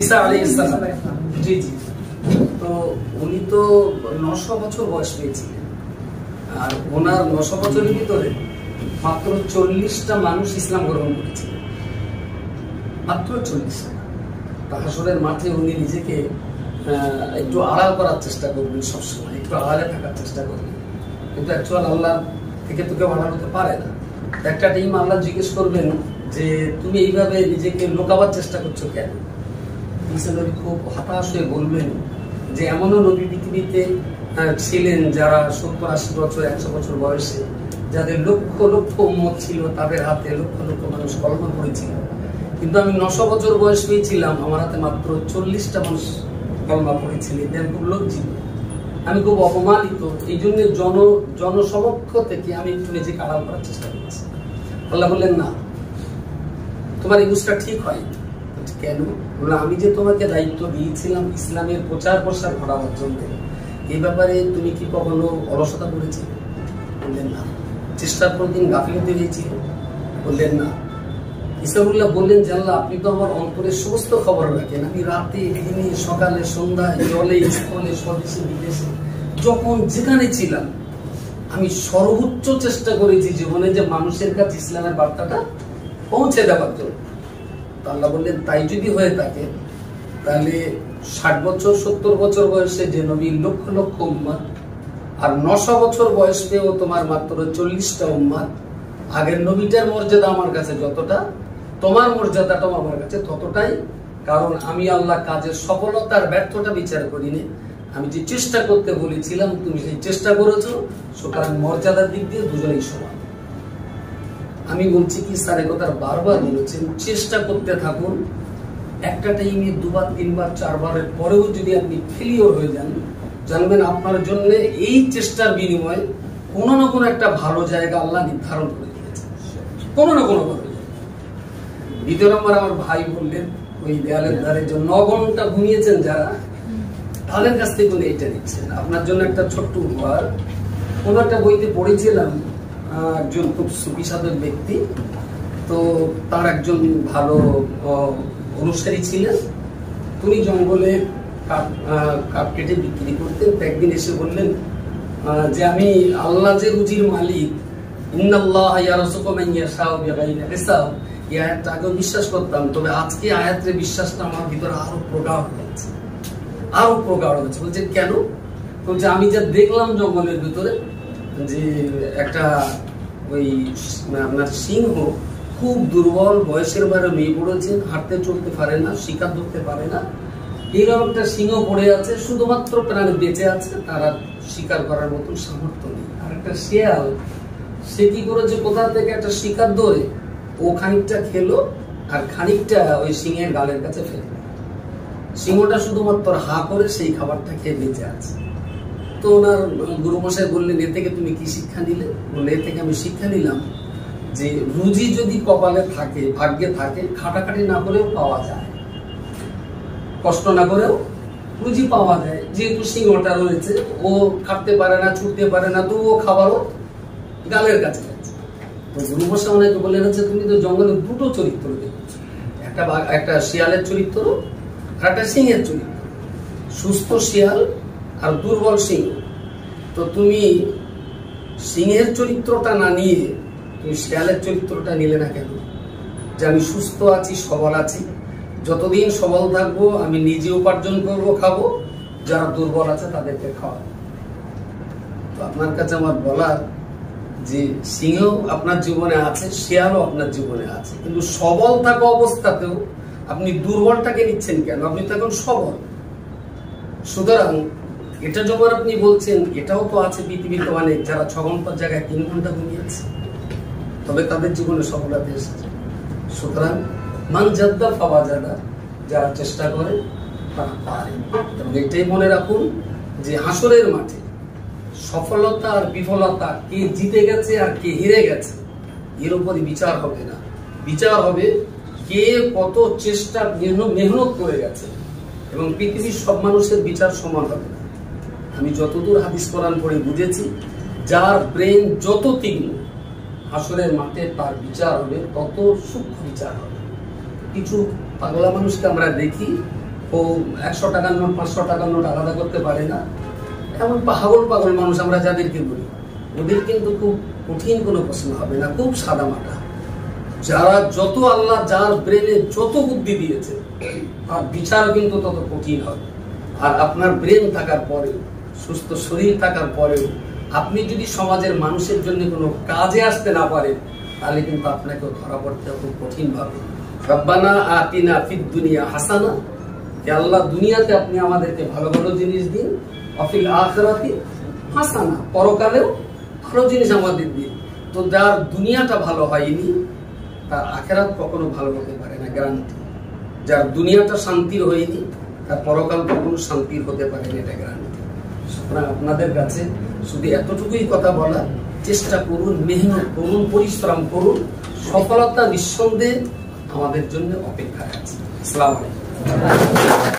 ঈসা আলাইহিস সালাম, জি জি, তো উনি তো 900 বছর বয়স পেয়েছিলেন, আর ওনার 900 বছরের ভিতরে মাত্র 40টা মানুষ ইসলাম গ্রহণ করেছিলেন, মাত্র 40টা। হাসরের মাঠে উনি নিজেকে একটু আড়াল করার চেষ্টা করবেন, সবসময় একটু আড়ালে থাকার চেষ্টা করবেন, কিন্তু অ্যাকচুয়াল আল্লাহ থেকে তো কেউ আড়াল হতে পারে না। একটা টিম আল্লাহ জিজ্ঞেস করবেন যে তুমি এইভাবে নিজেকে লুকাবার চেষ্টা করছো কেন? ঈসা নবী খুব হতাশ হয়ে বলবেন যে এমনও নবী পৃথিবীতে ছিলেন যারা 70-80 বছর 100 বছর বয়সে, যাদের লক্ষ লক্ষ উম্মত ছিল, তাদের হাতে লক্ষ লক্ষ মানুষ কলমা পড়েছিল, কিন্তু আমি 900 বছর বয়স পেয়েছিলাম, আমার হাতে মাত্র 40টা মানুষ কলমা পড়েছিলেন। আমি খুব লজ্জিত, আমি খুব অপমানিত, এই জন্য জনসমক্ষ থেকে আমি একটু নিজেকে আড়াল করার চেষ্টা করছি। আল্লাহ বললেন না, তোমার এই বুঝটা ঠিক হয়। কেন? আমি যে তোমাকে দায়িত্ব দিয়েছিলাম ইসলামের প্রচার প্রসার ঘটাবার জন্য, এই ব্যাপারে তুমি কি কখনো অলসতা করেছিলে? বললেন না। চেষ্টার প্রতিদিন গাফিলতি হয়েছিল? বললেন না। ঈসাউল্লাহ বললেন যে আল্লাহ, আপনি তো আমার অন্তরের সমস্ত খবর রাখেন। আমি রাতে দিনে সকালে সন্ধ্যায় জলে স্থলে স্বদেশে বিদেশে যখন যেখানে ছিলাম, আমি সর্বোচ্চ চেষ্টা করেছি জীবনে যে মানুষের কাছে ইসলামের বার্তাটা পৌঁছে দেওয়ার জন্য। আল্লাহ বললেন তাই যদি হয়ে থাকে, তাহলে 60 বছর 70 বছর বয়সে যে নবীর লক্ষ লক্ষ উম্মত, আর 900 বছর বয়স পেয়েও তোমার মাত্র 40টা উম্মত, আগের নবীটার মর্যাদা আমার কাছে যতটা, তোমার মর্যাদাটাও আমার কাছে ততটাই। কারণ আমি আল্লাহ কাজের সফলতার ব্যর্থতা বিচার করিনি, আমি যে চেষ্টা করতে বলেছিলাম তুমি সেই চেষ্টা করেছো, সুতরাং মর্যাদার দিক দিয়ে দুজনেই সমান। আমি বলছি কি স্যার কথা বারবার বলেছেন, চেষ্টা করতে থাকুন। একটা টাইমে 2বার 3বার 4বারের পরেও যদি আপনি ফেলিওর হয়ে যান, জানবেন আপনার জন্য এই চেষ্টার বিনিময়ে কোনো না কোনো একটা ভালো জায়গা আল্লাহ নির্ধারণ করে দিয়েছে, কোনো না কোনো ভালো জায়গা। 2 নম্বর আমার ভাই বললেন, ওই দেয়ালের ধারে যে 9 ঘন্টা ঘুমিয়েছেন যারা, তাদের কাছ থেকে উনি এটা দিচ্ছেন। আপনার জন্য একটা ছোট্ট উপহার। কোনো একটা বইতে পড়েছিলাম, একজন খুব সুফি সাধক ব্যক্তি, তো তার একজন ভালো অনুসারী ছিলেন, তিনি জঙ্গলে কাঠ কেটে বিক্রি করতেন। একদিন এসে বললেন যে আমি আল্লাহ যে রুজির মালিক, ইন্নাল্লাহ ইয়ারযুকু মান ইয়াশাউ বিগাইরি হিসাব, এই আয়াতটা আগেও বিশ্বাস করতাম, তবে আজকে আয়াতের বিশ্বাসটা আমার ভিতরে আরো প্রগাঢ় হয়েছে, আরো প্রগাঢ় হয়েছে। বলছেন কেন? বলছে আমি যা দেখলাম জঙ্গলের ভিতরে, যে একটা ওই আপনার সিংহ খুব দুর্বল, বয়সের বাইরে মেয়ে পড়েছে, হাঁটতে চলতে পারে না, শিকার ধরতে পারে না, এইরকম একটা সিংহ পড়ে আছে, শুধুমাত্র প্রাণে বেঁচে আছে, তারা শিকার করার মতন সামর্থ্য নেই। আর একটা শিয়াল, সে কি করেছে, কোথা থেকে একটা শিকার ধরে ও খানিকটা খেলো, আর খানিকটা ওই সিংহের গালের কাছে ফেললো। সিংহটা শুধুমাত্র হা করে সেই খাবারটা খেয়ে বেঁচে আছে। তো ওনার গুরুমশাই বললেন, এ থেকে তুমি কি শিক্ষা নিলে? বললে, এ থেকে আমি শিক্ষা নিলাম যে রুজি যদি কপালে থাকে, ভাগ্যে থাকে, খাটাখাটি না করেও পাওয়া যায়, কষ্ট না করেও রুজি পাওয়া যায়। যেহেতু সিংহটা রয়েছে, ও খাটতে পারে না, ছুটতে পারে না, তো ও খাবারও গালের কাছে যাচ্ছে। তো গুরুমশাই ওনাকে বললেন, হচ্ছে তুমি তো জঙ্গলে 2টো চরিত্র দেখছো, একটা শিয়ালের চরিত্র আর একটা সিংহের চরিত্র, সুস্থ শিয়াল আর দুর্বল সিংহ। তো তুমি সিংহের চরিত্রটা না নিয়ে তুমি শিয়ালের চরিত্রটা নিলে না কেন? যে আমি সুস্থ আছি, সবল আছি, যতদিন সবল থাকবো আমি নিজে উপার্জন করব, খাবো, যারা দুর্বল আছে তাদেরকে খাওয়াবো। তো আপনার কাছে আমার বলার যে সিংহ আপনার জীবনে আছে, শিয়ালও আপনার জীবনে আছে, কিন্তু সবল থাকা অবস্থাতেও আপনি দুর্বলটাকে নিচ্ছেন কেন? আপনি তো এখন সবল। সুতরাং এটা যখন আপনি বলছেন, এটাও তো আছে পৃথিবীতে অনেক যারা 6 ঘন্টার জায়গায় 3 ঘন্টা ঘুমিয়েছে, তবে তাদের জীবনে সফলতা এসেছে। সুতরাং মান জাদ্দা ফাওয়াজাদা, যারা চেষ্টা করে তারা পারে। এবং এটাই মনে রাখুন যে হাসরের মাঠে সফলতা আর বিফলতা, কে জিতে গেছে আর কে হেরে গেছে, এর উপরই বিচার হবে না। বিচার হবে কে কত চেষ্টা মেহনত করে গেছে। এবং পৃথিবীর সব মানুষের বিচার সমান হবে না। আমি যতদূর হাদিস কোরআন পড়ে বুঝেছি, যার ব্রেন যত তীক্ষ্ণ, হাসরের মাঠে তার বিচার হবে তত সূক্ষ্ম বিচার হবে। কিছু পাগলা মানুষকে আমরা দেখি ও 100 টাকার নোট 500 টাকার নোট আলাদা করতে পারে না, এমন পাগল পাগল মানুষ আমরা যাদেরকে বলি, ওদের কিন্তু খুব কঠিন কোনো প্রশ্ন হবে না, খুব সাদামাটা। যারা যত আল্লাহ যার ব্রেনে যত বুদ্ধি দিয়েছে আর বিচার কিন্তু তত কঠিন হবে। আর আপনার ব্রেন থাকার পরেও, সুস্থ শরীর থাকার পরেও আপনি যদি সমাজের মানুষের জন্য কোনো কাজে আসতে না পারেন, তাহলে কিন্তু আপনাকে ধরা পড়তে খুব কঠিন ভাবে। রব্বানা আতিনা ফিদ দুনিয়া হাসানা, যে আল্লাহ দুনিয়াতে আপনি আমাদেরকে ভালো ভালো জিনিস দিন, অফিল আখিরাতি হাসানা, পরকালেও ভালো জিনিস আমাদের দিন। তো যার দুনিয়াটা ভালো হয়নি তার আখিরাত কখনো ভালো হতে পারে না, গ্যারান্টি। যার দুনিয়াটা শান্তির হয়নি তার পরকাল কখনো শান্তির হতে পারে না, এটা গ্যারান্টি। সুতরাং আপনাদের কাছে শুধু এতটুকুই কথা বলা, চেষ্টা করুন, মেহনত করুন, পরিশ্রম করুন, সফলতা নিঃসন্দেহে আমাদের জন্য অপেক্ষায় আছে। আসসালামু আলাইকুম।